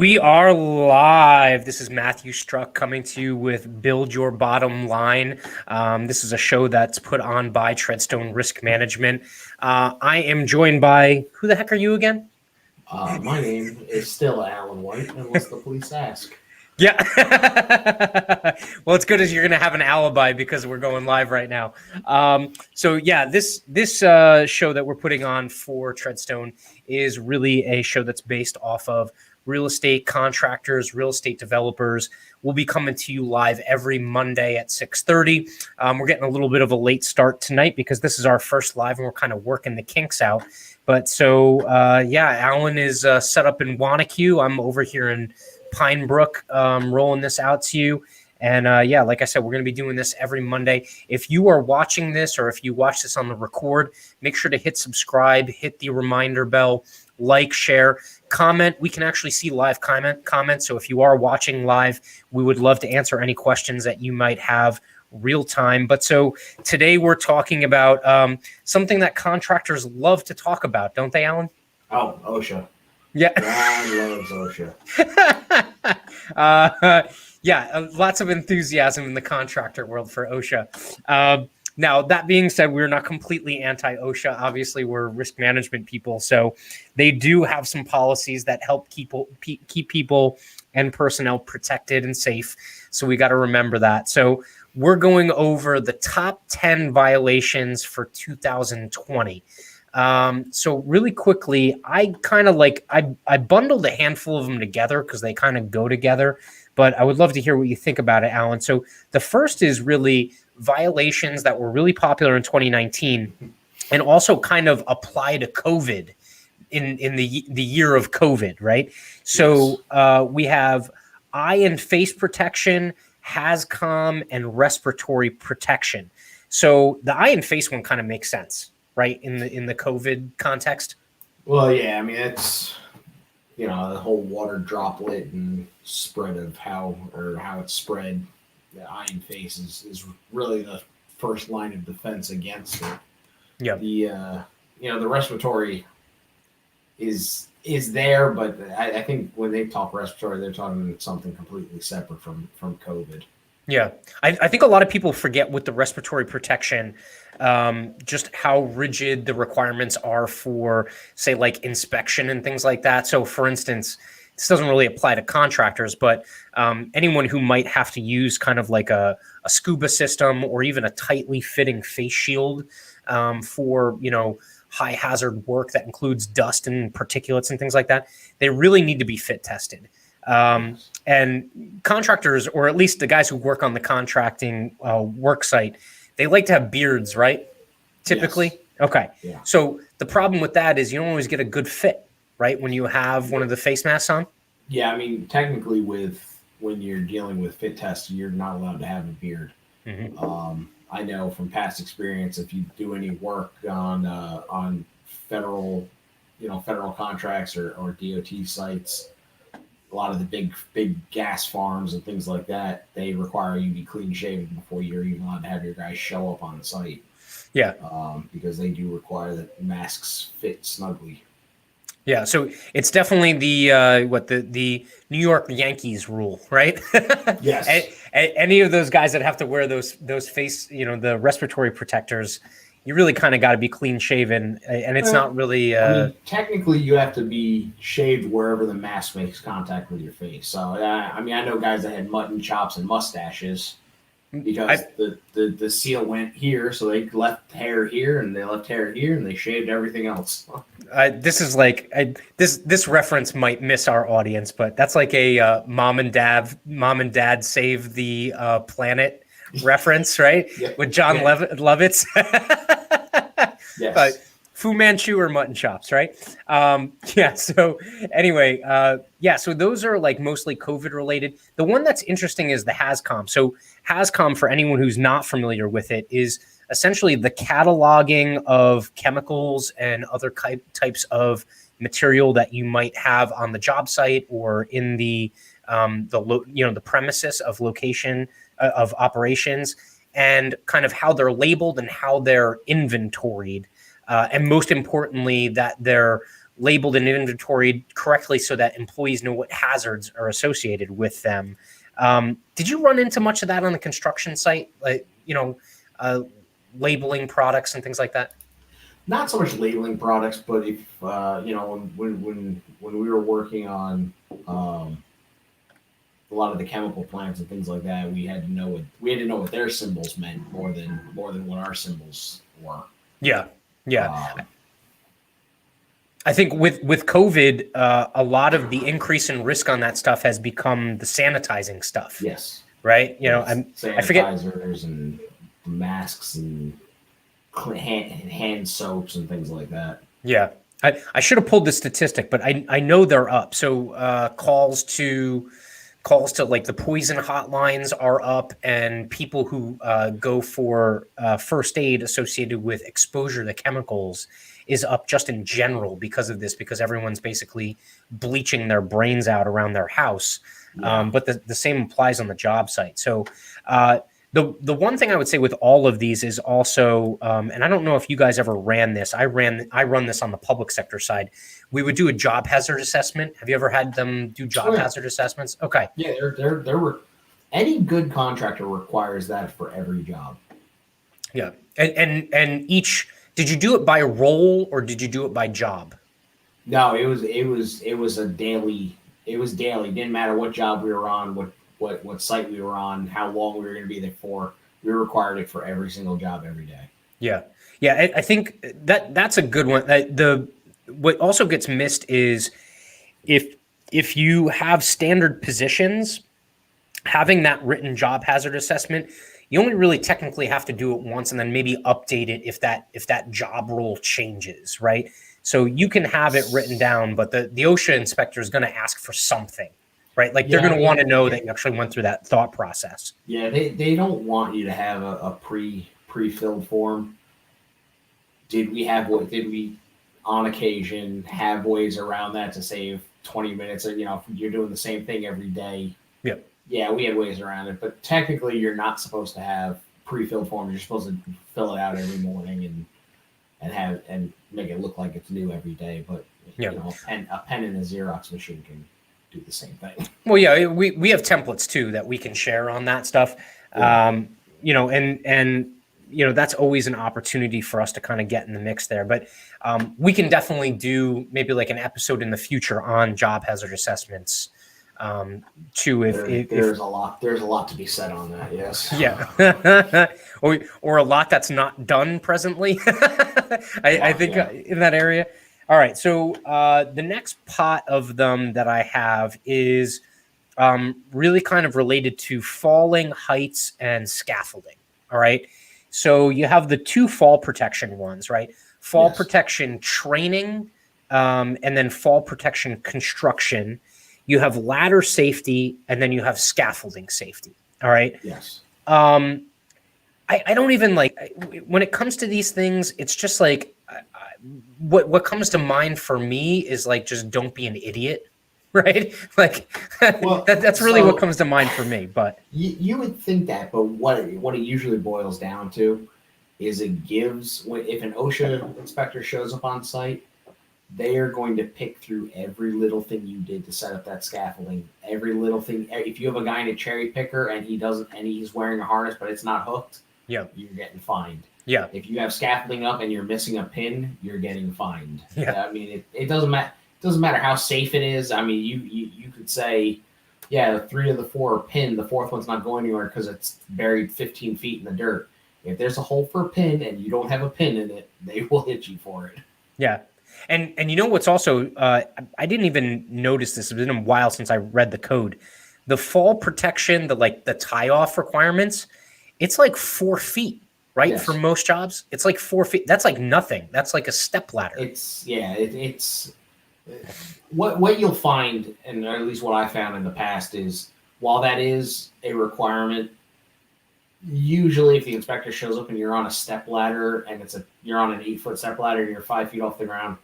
We are live. This is Matthew Struck coming to you with Build Your Bottom Line. This is a show that's put on by Treadstone Risk Management. I am joined by, who the heck are you again? My name is still Alan White, unless the police ask. Yeah. Well, it's good as you're going to have an alibi because we're going live right now. This show that we're putting on for Treadstone is really a show that's based off of real estate contractors, real estate developers. We'll be coming to you live every Monday at 6:30. We're getting a little bit of a late start tonight because this is our first live and we're kind of working the kinks out. But Alan is set up in Wanacue. I'm over here in Pine Brook, rolling this out to you. And like I said, we're going to be doing this every Monday. If you are watching this or if you watch this on the record, make sure to hit subscribe, hit the reminder bell, like, share, comment. We can actually see live comments. So if you are watching live, we would love to answer any questions that you might have real time. But so today we're talking about something that contractors love to talk about, don't they, Alan? Oh, OSHA. Yeah. God loves OSHA. Lots of enthusiasm in the contractor world for OSHA. Now, that being said, we're not completely anti-OSHA. Obviously, we're risk management people. So they do have some policies that help keep people and personnel protected and safe. So we got to remember that. So we're going over the top 10 violations for 2020. So really quickly, I bundled a handful of them together because they kind of go together, but I would love to hear what you think about it, Alan. So the first is really violations that were really popular in 2019 and also kind of apply to COVID in the year of COVID, right? So we have eye and face protection, HazCom, and respiratory protection. So the eye and face one kind of makes sense, right? In the COVID context. Well, yeah, I mean, it's, the whole water droplet and spread of how it's spread. The eye and face is really the first line of defense against it. Yeah. The respiratory is there, but I think when they talk respiratory, they're talking something completely separate from COVID. Yeah. I think a lot of people forget with the respiratory protection, just how rigid the requirements are for, say, like inspection and things like that. So, for instance, this doesn't really apply to contractors, but anyone who might have to use kind of like a scuba system or even a tightly fitting face shield for, high hazard work that includes dust and particulates and things like that, they really need to be fit tested. And contractors, or at least the guys who work on the contracting work site, they like to have beards, right? Typically. Yes. Okay. Yeah. So the problem with that is you don't always get a good fit, right? When you have one of the face masks on. Yeah. I mean, technically when you're dealing with fit tests, you're not allowed to have a beard. Mm-hmm. I know from past experience, if you do any work on federal contracts or DOT sites, a lot of the big gas farms and things like that, they require you to be clean shaven before you're even allowed to have your guys show up on site. Yeah. Because they do require that masks fit snugly. Yeah. So it's definitely the New York Yankees rule, right? Yes. Any of those guys that have to wear those face, the respiratory protectors, you really kind of got to be clean shaven, and it's not really. Technically, you have to be shaved wherever the mask makes contact with your face. So, I know guys that had mutton chops and mustaches because the seal went here, so they left hair here, and they left hair here, and they shaved everything else. This is like this reference might miss our audience, but that's like a mom and dad save the planet reference, right? Yeah. With John Lovitz. Yes. Fu Manchu or mutton chops, right? So anyway, so those are like mostly COVID related. The one that's interesting is the HazCom. So HazCom, for anyone who's not familiar with it, is essentially the cataloging of chemicals and other types of material that you might have on the job site or in the premises of location of operations, and kind of how they're labeled and how they're inventoried. And most importantly, that they're labeled and inventoried correctly so that employees know what hazards are associated with them. Did you run into much of that on the construction site? Like, labeling products and things like that? Not so much labeling products, but if when we were working on a lot of the chemical plants and things like that, we had to know what their symbols meant more than what our symbols were. Yeah. I think with COVID, a lot of the increase in risk on that stuff has become the sanitizing stuff. Yes. Right. I forget sanitizers and masks and hand soaps and things like that. Yeah. I should have pulled the statistic, but I know they're up. So calls to like the poison hotlines are up, and people who go for first aid associated with exposure to chemicals is up just in general because of this, because everyone's basically bleaching their brains out around their house. Yeah. But the same applies on the job site. So the one thing I would say with all of these is also, and I don't know if you guys ever ran this. I run this on the public sector side. We would do a job hazard assessment. Have you ever had them do job hazard assessments? Okay. Yeah, there were any good contractor requires that for every job. Yeah, and each. Did you do it by role or did you do it by job? No, it was a daily. It was daily. Didn't matter what job we were on, what site we were on, how long we were going to be there for. We required it for every single job every day. Yeah. I think that's a good one. What also gets missed is if you have standard positions, having that written job hazard assessment, you only really technically have to do it once and then maybe update it if that job role changes, right? So you can have it written down, but the OSHA inspector is going to ask for something, right? Like they're going to want to know that you actually went through that thought process. Yeah, they don't want you to have a pre-filled form. Did we on occasion have ways around that to save 20 minutes? Or, if you're doing the same thing every day. Yep. Yeah, we had ways around it, but technically you're not supposed to have pre-filled forms. You're supposed to fill it out every morning and make it look like it's new every day. But a pen and a Xerox machine can do the same thing. Well, yeah, we have templates too that we can share on that stuff. Yeah. That's always an opportunity for us to kind of get in the mix there. But we can definitely do maybe like an episode in the future on job hazard assessments. There's a lot to be said on that. Yes. Yeah. or a lot that's not done presently. I think in that area. All right. So the next pot of them that I have is really kind of related to falling, heights, and scaffolding. All right. So you have the two fall protection ones, right? Fall protection training, and then fall protection construction. You have ladder safety, and then you have scaffolding safety. All right. Yes. I don't even when it comes to these things, it's just like what comes to mind for me is like, just don't be an idiot. Right. That's really what comes to mind for me. But you would think that, but what it usually boils down to is if an OSHA inspector shows up on site, they are going to pick through every little thing you did to set up that scaffolding. Every little thing. If you have a guy in a cherry picker and he's wearing a harness but it's not hooked, you're getting fined. Yeah. If you have scaffolding up and you're missing a pin, you're getting fined. Yeah. I mean, it doesn't matter. It doesn't matter how safe it is. I mean, you could say, 3 of the 4 are pinned. The 4th one's not going anywhere because it's buried 15 feet in the dirt. If there's a hole for a pin and you don't have a pin in it, they will hit you for it. Yeah. And what's also, I didn't even notice this. It's been a while since I read the code. The fall protection, the tie-off requirements, it's like 4 feet, right? Yes. For most jobs, it's like 4 feet. That's like nothing. That's like a step ladder. It's what you'll find, and at least what I found in the past, is while that is a requirement, usually if the inspector shows up and you're on a step ladder and you're on an 8-foot step ladder and you're 5 feet off the ground,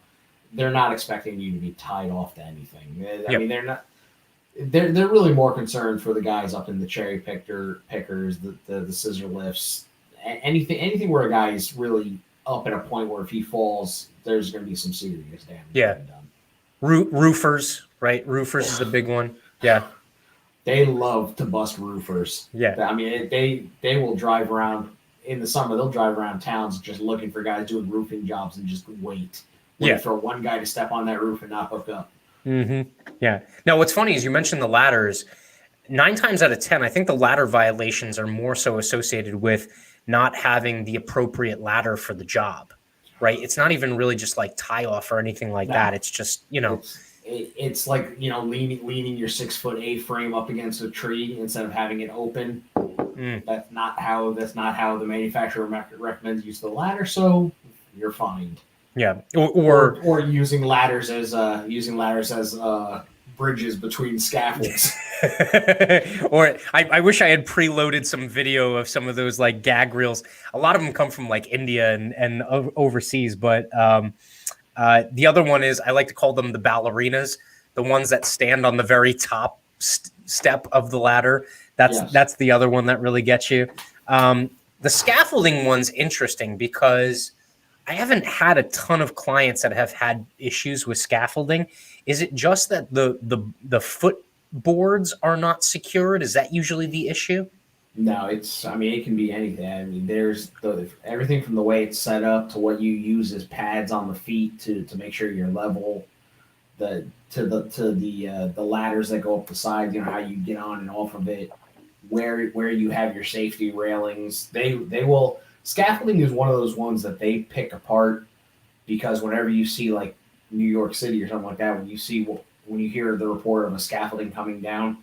they're not expecting you to be tied off to anything. I mean, they're not. They're really more concerned for the guys up in the cherry pickers, the scissor lifts, anything where a guy is really up at a point where if he falls, there's going to be some serious damage. Yeah. Roofers, right? Roofers is a big one. Yeah. They love to bust roofers. Yeah. I mean, they will drive around in the summer. They'll drive around towns just looking for guys doing roofing jobs and just wait for one guy to step on that roof and not hook up. Mm-hmm. Yeah. Now, what's funny is you mentioned the ladders. 9 times out of 10, I think the ladder violations are more so associated with not having the appropriate ladder for the job, right? It's not even really just like tie off or anything like that. It's just, it's like, leaning your 6-foot A-frame up against a tree instead of having it open. That's not how the manufacturer recommends use the ladder. So you're fined. Yeah. Or using ladders as bridges between scaffolds. Or I wish I had preloaded some video of some of those like gag reels. A lot of them come from like India and overseas, but the other one is, I like to call them the ballerinas, the ones that stand on the very top step of the ladder. That's the other one that really gets you. The scaffolding one's interesting because I haven't had a ton of clients that have had issues with scaffolding. Is it just that the footboards are not secured? Is that usually the issue? No, it can be anything. I mean, there's everything from the way it's set up to what you use as pads on the feet to make sure you're level, to the ladders that go up the side, how you get on and off of it, where you have your safety railings. They will. Scaffolding is one of those ones that they pick apart, because whenever you see like New York City or something like that, when you hear the report of a scaffolding coming down,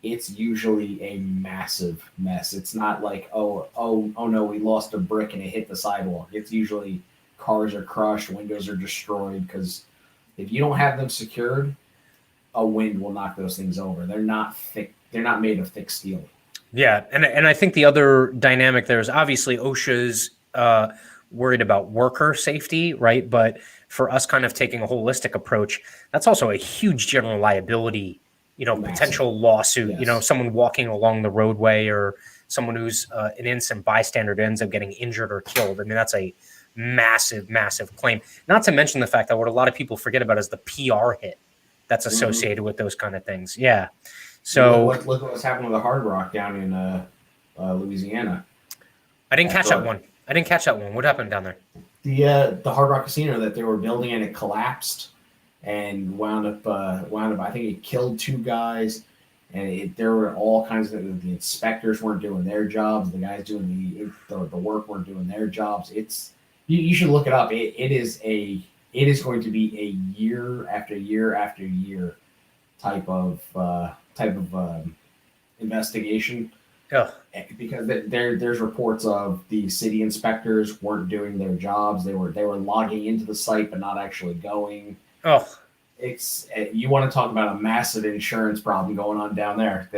it's usually a massive mess. It's not like, oh no, we lost a brick and it hit the sidewalk. It's usually cars are crushed, windows are destroyed, because if you don't have them secured, a wind will knock those things over. They're not thick. They're not made of thick steel. Yeah, and I think the other dynamic there is obviously OSHA's worried about worker safety, right? But for us kind of taking a holistic approach, that's also a huge general liability, potential lawsuit, someone walking along the roadway or someone who's an innocent bystander that ends up getting injured or killed. I mean, that's a massive, massive claim. Not to mention the fact that what a lot of people forget about is the PR hit that's associated with those kind of things. Yeah. So look what's happening with the Hard Rock down in Louisiana. I didn't catch that one. What happened down there? The Hard Rock Casino that they were building, and it collapsed and wound up. I think it killed 2 guys, and there were all kinds of. The inspectors weren't doing their jobs. The guys doing the work weren't doing their jobs. You should look it up. It is going to be a year after year after year type of investigation. Oh. Because there's reports of the city inspectors weren't doing their jobs. They were logging into the site but not actually going. Oh, you want to talk about a massive insurance problem going on down there.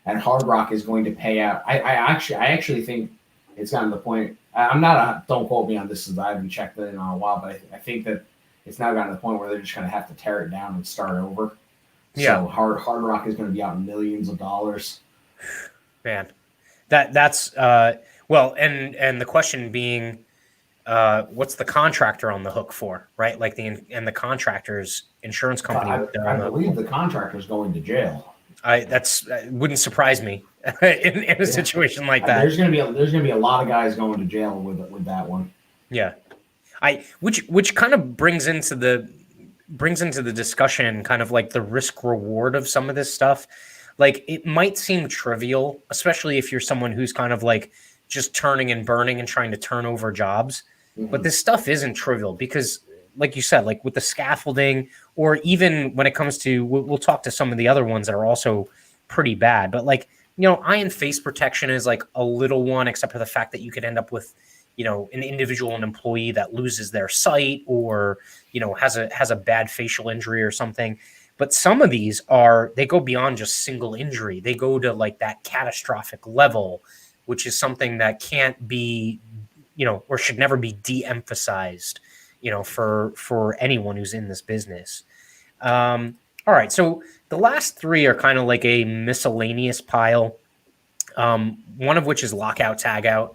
And Hard Rock is going to pay out. I actually think it's gotten to the point. Don't quote me on this, because I haven't checked it in a while, but I think that it's now gotten to the point where they're just going to have to tear it down and start over. Yeah. So Hard Rock is going to be out millions of dollars. Man, that's well, and the question being, what's the contractor on the hook for, right? Like the contractor's insurance company. I believe the contractor's going to jail. Wouldn't surprise me in a situation like that. There's gonna be a lot of guys going to jail with that one. Yeah, which kind of brings into the discussion kind of like the risk reward of some of this stuff. Like, it might seem trivial, especially if you're someone who's kind of like just turning and burning and trying to turn over jobs. But this stuff isn't trivial because, like you said, like with the scaffolding, or even when it comes to, we'll talk to some of the other ones that are also pretty bad. But like, eye and face protection is like a little one, except for the fact that you could end up with, an individual, an employee that loses their sight or, has a bad facial injury or something. But some of these they go beyond just single injury. They go to like that catastrophic level, which is something that can't be, or should never be de-emphasized, for anyone who's in this business. All right. So the last 3 are kind of like a miscellaneous pile. One of which is lockout, tagout.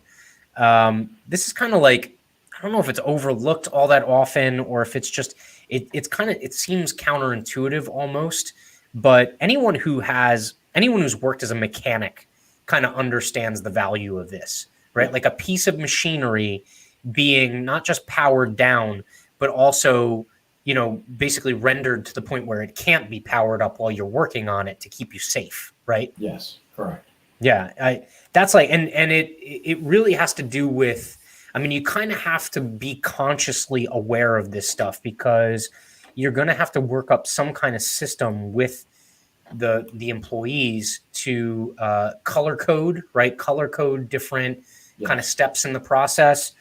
This is kind of like I don't know if it's overlooked all that often or if it's just it seems counterintuitive almost, but anyone who's worked as a mechanic kind of understands the value of this, right? Like a piece of machinery being not just powered down, but also, basically rendered to the point where it can't be powered up while you're working on it to keep you safe, right? Yes, correct. Yeah, that's like, and it really has to do with, I mean, you kind of have to be consciously aware of this stuff because you're going to have to work up some kind of system with the employees to color code, right? Color code different kind of steps in the process.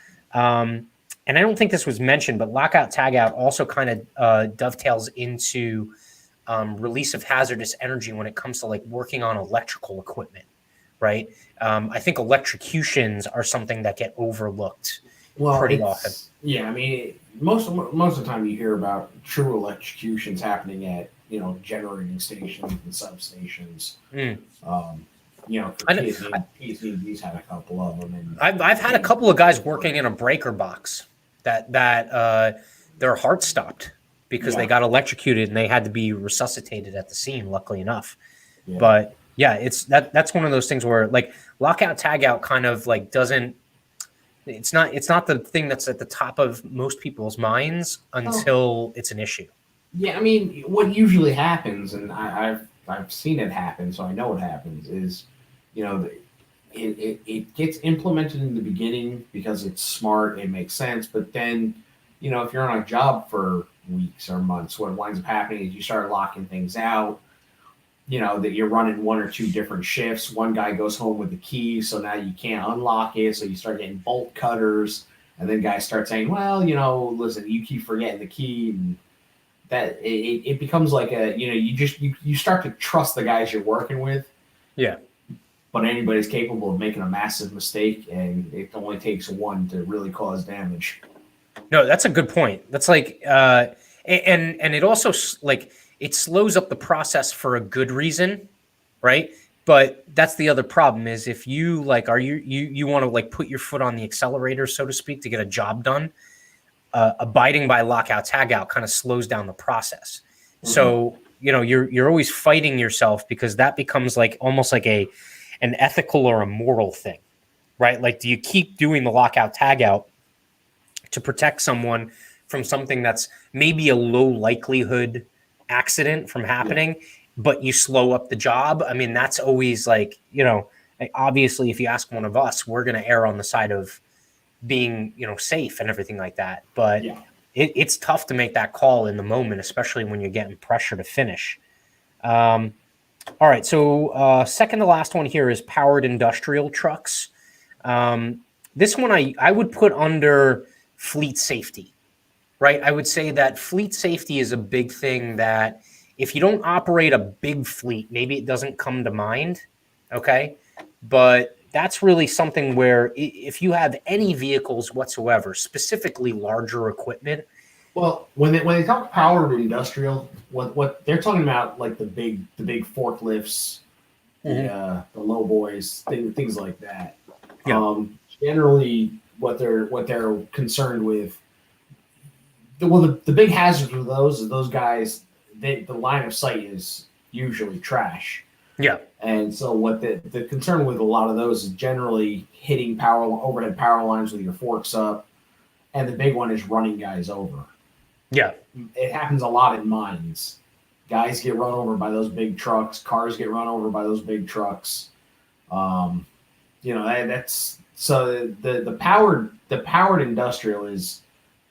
And I don't think this was mentioned, but lockout tagout also kind of dovetails into release of hazardous energy when it comes to like working on electrical equipment, right? I think electrocutions are something that get overlooked pretty often. Yeah, I mean, most of the time you hear about true electrocutions happening at generating stations and substations. PSED's had a couple of them, and I've had a couple of guys working in a breaker box that their heart stopped because they got electrocuted and they had to be resuscitated at the scene, luckily enough. Yeah. But yeah, that's one of those things where like lockout tagout kind of like it's not the thing that's at the top of most people's minds until it's an issue. Yeah, I mean, what usually happens, and I've seen it happen, so I know what happens is, it gets implemented in the beginning because it's smart, it makes sense, but then, if you're on a job for weeks or months, what winds up happening is you start locking things out, that you're running one or two different shifts. One guy goes home with the key, so now you can't unlock it, so you start getting bolt cutters, and then guys start saying, well, listen, you keep forgetting the key, and that it becomes like you start to trust the guys you're working with. Yeah. But anybody's capable of making a massive mistake, and it only takes one to really cause damage. No, that's a good point. That's like, and it also like it slows up the process for a good reason, right? But that's the other problem is if you like you want to like put your foot on the accelerator, so to speak, to get a job done. Abiding by lockout tagout kind of slows down the process. Mm-hmm. So you're always fighting yourself because that becomes like almost like an ethical or a moral thing, right? Like, do you keep doing the lockout tagout to protect someone from something that's maybe a low likelihood accident from happening, but you slow up the job? I mean, that's always like, obviously if you ask one of us, we're going to err on the side of being safe and everything like that, but it's tough to make that call in the moment, especially when you're getting pressure to finish. All right, so second to last one here is powered industrial trucks. This one I would put under fleet safety, right? I would say that fleet safety is a big thing that if you don't operate a big fleet, maybe it doesn't come to mind, okay? But that's really something where if you have any vehicles whatsoever, specifically larger equipment. Well, when they talk powered industrial, what they're talking about, like the big forklifts, the low boys, things like that. Yeah. Generally, what they're concerned with. The big hazards with those is those guys. The line of sight is usually trash. Yeah. And so what the concern with a lot of those is generally hitting overhead power lines with your forks up. And the big one is running guys over. Yeah. It happens a lot in mines. Guys get run over by those big trucks. Cars get run over by those big trucks. That's so the powered industrial is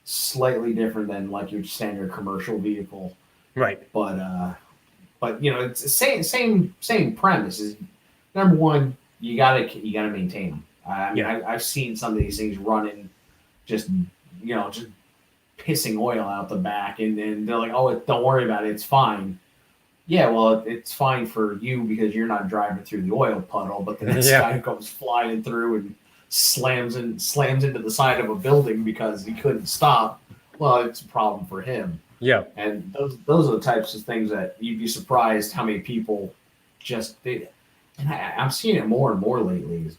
slightly different than like your standard commercial vehicle. Right. But it's the same premise. Is number one, you gotta maintain them. I mean, I've seen some of these things running, just pissing oil out the back, and they're like, "Oh, don't worry about it. It's fine." Yeah, well, it's fine for you because you're not driving through the oil puddle, but the next guy comes flying through and slams into the side of a building because he couldn't stop. Well, it's a problem for him. Yeah, and those are the types of things that you'd be surprised how many people and I'm seeing it more and more lately. Is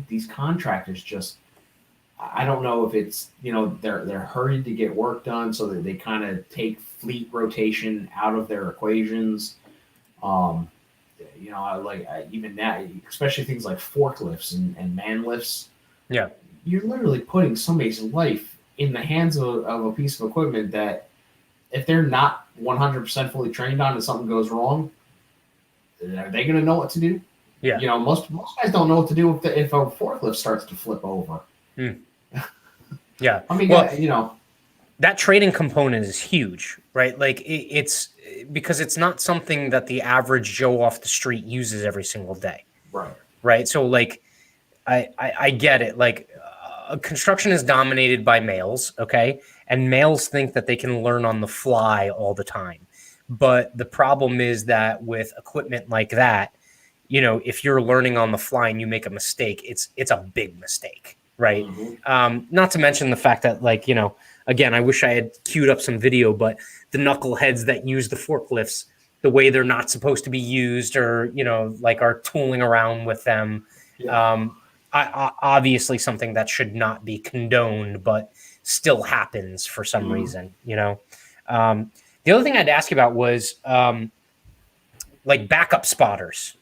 these contractors just I don't know if it's, they're hurried to get work done, so that they kind of take fleet rotation out of their equations. Um, even that, especially things like forklifts and man lifts. Yeah. You're literally putting somebody's life in the hands of a piece of equipment that, if they're not 100% fully trained on and something goes wrong, are they going to know what to do? Yeah. Most guys don't know what to do if a forklift starts to flip over. Yeah. I mean, that training component is huge, right? Like it's because it's not something that the average Joe off the street uses every single day. Right. Right. So like, I get it. Like construction is dominated by males. Okay. And males think that they can learn on the fly all the time. But the problem is that with equipment like that, if you're learning on the fly and you make a mistake, it's a big mistake. Right. Mm-hmm. Not to mention the fact that, like, again, I wish I had queued up some video, but the knuckleheads that use the forklifts the way they're not supposed to be used, or, like are tooling around with them. Yeah. Obviously something that should not be condoned, but still happens for some reason, the other thing I'd ask you about was like backup spotters.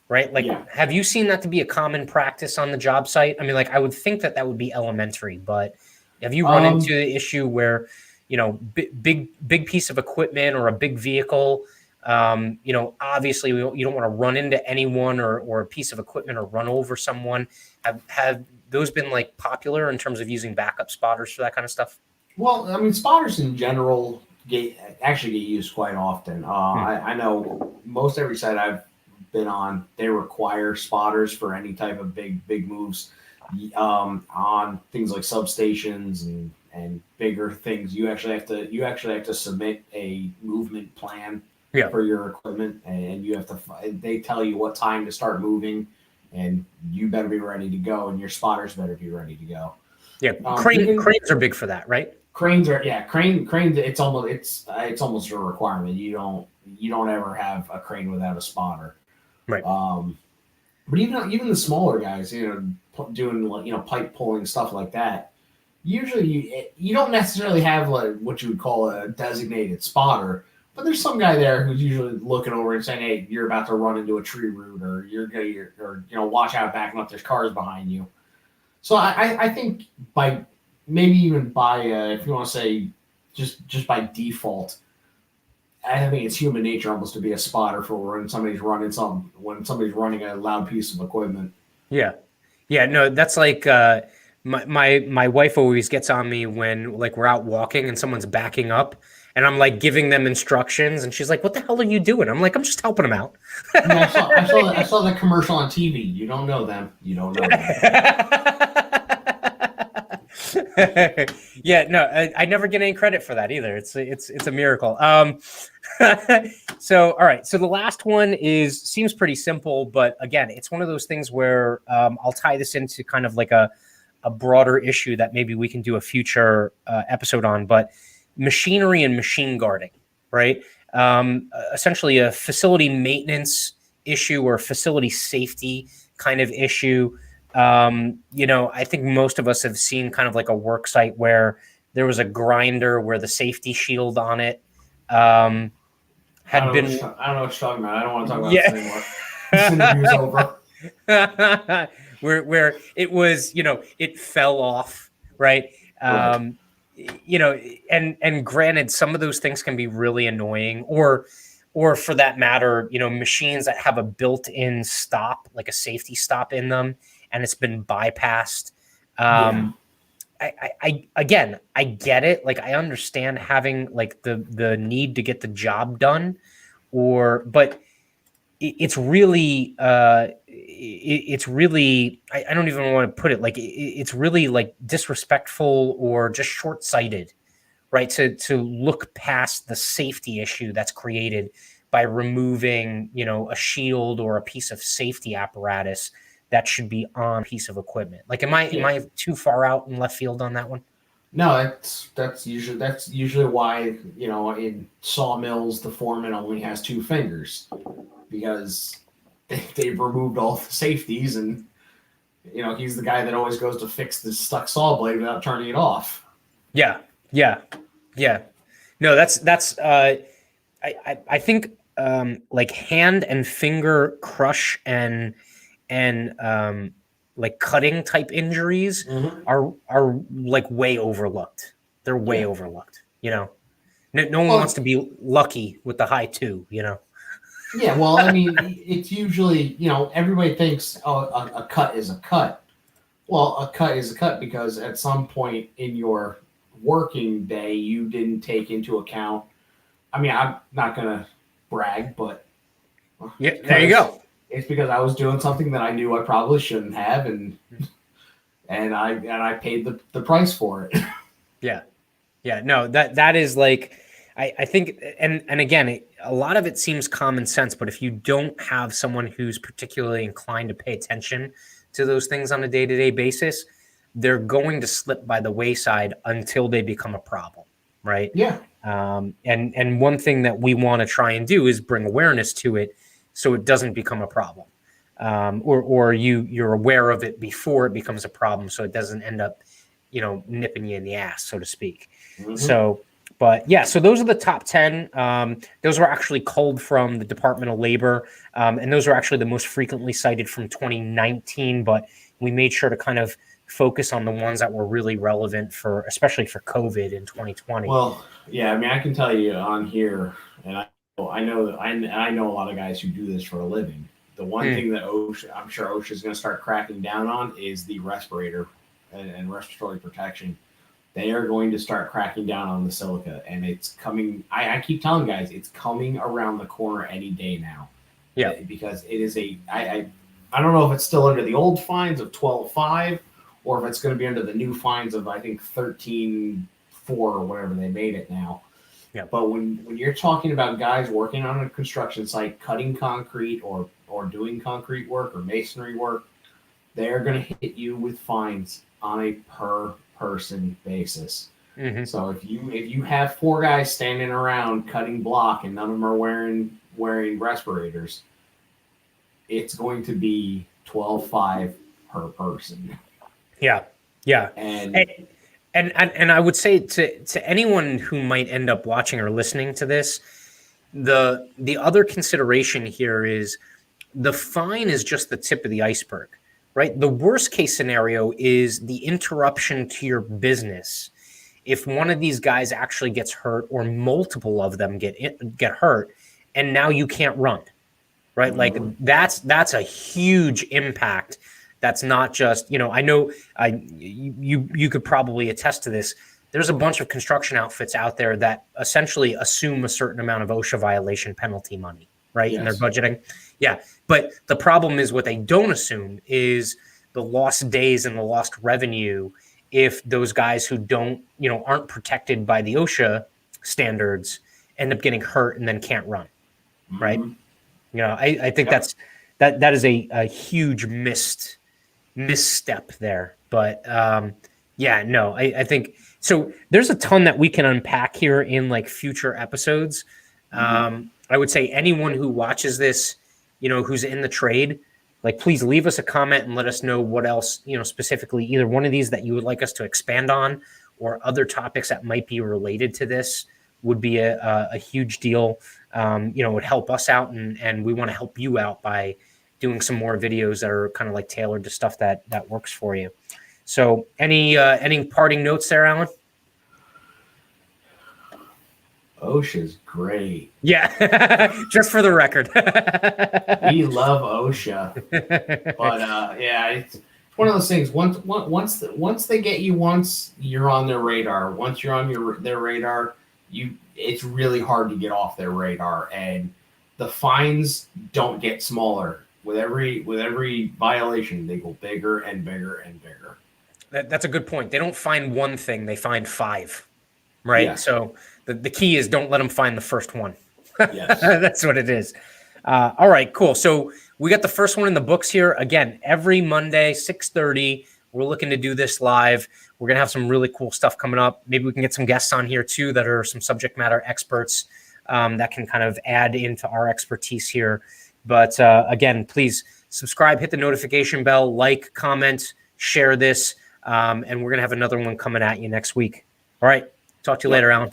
Right? Like, Have you seen that to be a common practice on the job site? I mean, like, I would think that would be elementary, but have you run into the issue where, big piece of equipment or a big vehicle, obviously you don't want to run into anyone or a piece of equipment or run over someone. Have those been like popular in terms of using backup spotters for that kind of stuff? Well, I mean, spotters in general actually get used quite often. I know most every site I've been on, they require spotters for any type of big moves on things like substations and bigger things. You actually have to submit a movement plan for your equipment, and you have to. They tell you what time to start moving, and you better be ready to go, and your spotters better be ready to go. Yeah, cranes are big for that, right? Cranes are cranes. It's almost a requirement. You don't ever have a crane without a spotter. Right. But even the smaller guys, doing pipe pulling, stuff like that. Usually, you don't necessarily have like what you would call a designated spotter, but there's some guy there who's usually looking over and saying, "Hey, you're about to run into a tree root, or watch out backing up. There's cars behind you." So I think maybe even by if you want to say just by default, I think it's human nature almost to be a spotter for when somebody's running a loud piece of equipment. Yeah. No, that's like my wife always gets on me when like we're out walking and someone's backing up, and I'm like giving them instructions, and she's like, "What the hell are you doing?" I'm like, "I'm just helping them out." I saw that commercial on TV. You don't know them. You don't know them. Yeah, no, I never get any credit for that either. It's a miracle. So, all right. So the last one seems pretty simple, but again, it's one of those things where I'll tie this into kind of like a broader issue that maybe we can do a future episode on, but machinery and machine guarding, right? Essentially a facility maintenance issue or facility safety kind of issue. I think most of us have seen kind of like a work site where there was a grinder where the safety shield on it I don't know what you're talking about. I don't want to talk about this anymore. This interview's over. where it was, it fell off, right? Right. And granted, some of those things can be really annoying, or for that matter, machines that have a built-in stop, like a safety stop in them, and it's been bypassed. I get it. Like, I understand having like the need to get the job done, but it's really I don't even want to put it like it's really like disrespectful or just short-sighted, right? To look past the safety issue that's created by removing, a shield or a piece of safety apparatus that should be on a piece of equipment. Like, am I too far out in left field on that one? No, that's usually why, in sawmills the foreman only has two fingers, because they've removed all the safeties, and You know, he's the guy that always goes to fix the stuck saw blade without turning it off. Yeah. No, that's I think like hand and finger crush and like cutting type injuries are like way overlooked. They're way overlooked, you know. No one wants to be lucky with the high 2, you know. Yeah, well, I mean, it's usually, you know, everybody thinks, oh, a cut is a cut. Well, a cut is a cut because at some point in your working day, you didn't take into account. I mean, I'm not going to brag, but yeah, there you go. It's because I was doing something that I knew I probably shouldn't have, and I paid the price for it. Yeah. No, that is like, I think, and again, a lot of it seems common sense, but if you don't have someone who's particularly inclined to pay attention to those things on a day-to-day basis, they're going to slip by the wayside until they become a problem, right? Yeah. And one thing that we want to try and do is bring awareness to it so it doesn't become a problem, or you're aware of it before it becomes a problem, so it doesn't end up, you know, nipping you in the ass, so to speak. So, but yeah, so those are the top 10. Those were actually culled from the Department of Labor, and those are actually the most frequently cited from 2019. But we made sure to kind of focus on the ones that were really relevant for, especially for COVID in 2020. Well, yeah, I mean, I can tell you on here, and I know a lot of guys who do this for a living. The one thing that I'm sure OSHA is going to start cracking down on is the respirator and respiratory protection. They are going to start cracking down on the silica, and it's coming. I keep telling guys it's coming around the corner any day now. Yeah, because it is I don't know if it's still under the old fines of 12.5 or if it's going to be under the new fines of I think 13.4 or whatever they made it now. Yeah. But when you're talking about guys working on a construction site, cutting concrete or doing concrete work or masonry work, they're going to hit you with fines on a per person basis. So if you have 4 guys standing around cutting block and none of them are wearing respirators, it's going to be 12.5 per person. Yeah. And I would say to anyone who might end up watching or listening to this, the other consideration here is the fine is just the tip of the iceberg, right? The worst case scenario is the interruption to your business. If one of these guys actually gets hurt or multiple of them get hurt, and now you can't run, right? Like that's a huge impact. That's not just, you know, I know you could probably attest to this. There's a bunch of construction outfits out there that essentially assume a certain amount of OSHA violation penalty money, right? Yes. In their budgeting. Yeah. But the problem is what they don't assume is the lost days and the lost revenue if those guys who aren't protected by the OSHA standards end up getting hurt and then can't run, right? You know, I think that is a huge misstep there. But I think so. There's a ton that we can unpack here in like future episodes. I would say anyone who watches this, you know, who's in the trade, like please leave us a comment and let us know what else, you know, specifically either one of these that you would like us to expand on or other topics that might be related to this would be a huge deal. You know, would help us out and we want to help you out by doing some more videos that are kind of like tailored to stuff that works for you. So any parting notes there, Allyn? OSHA's great. Yeah, just for the record. We love OSHA, but it's one of those things. Once they get you, once you're on their radar, once you're on their radar, it's really hard to get off their radar, and the fines don't get smaller with every violation. They go bigger and bigger and bigger. That's a good point. They don't find one thing; they find 5, right? Yeah. So the key is don't let them find the first one. Yes. That's what it is. All right, cool. So we got the first one in the books here. Again, every Monday, 6:30. We're looking to do this live. We're going to have some really cool stuff coming up. Maybe we can get some guests on here too that are some subject matter experts that can kind of add into our expertise here. But again, please subscribe, hit the notification bell, like, comment, share this. And we're going to have another one coming at you next week. All right. Talk to you later, Alan.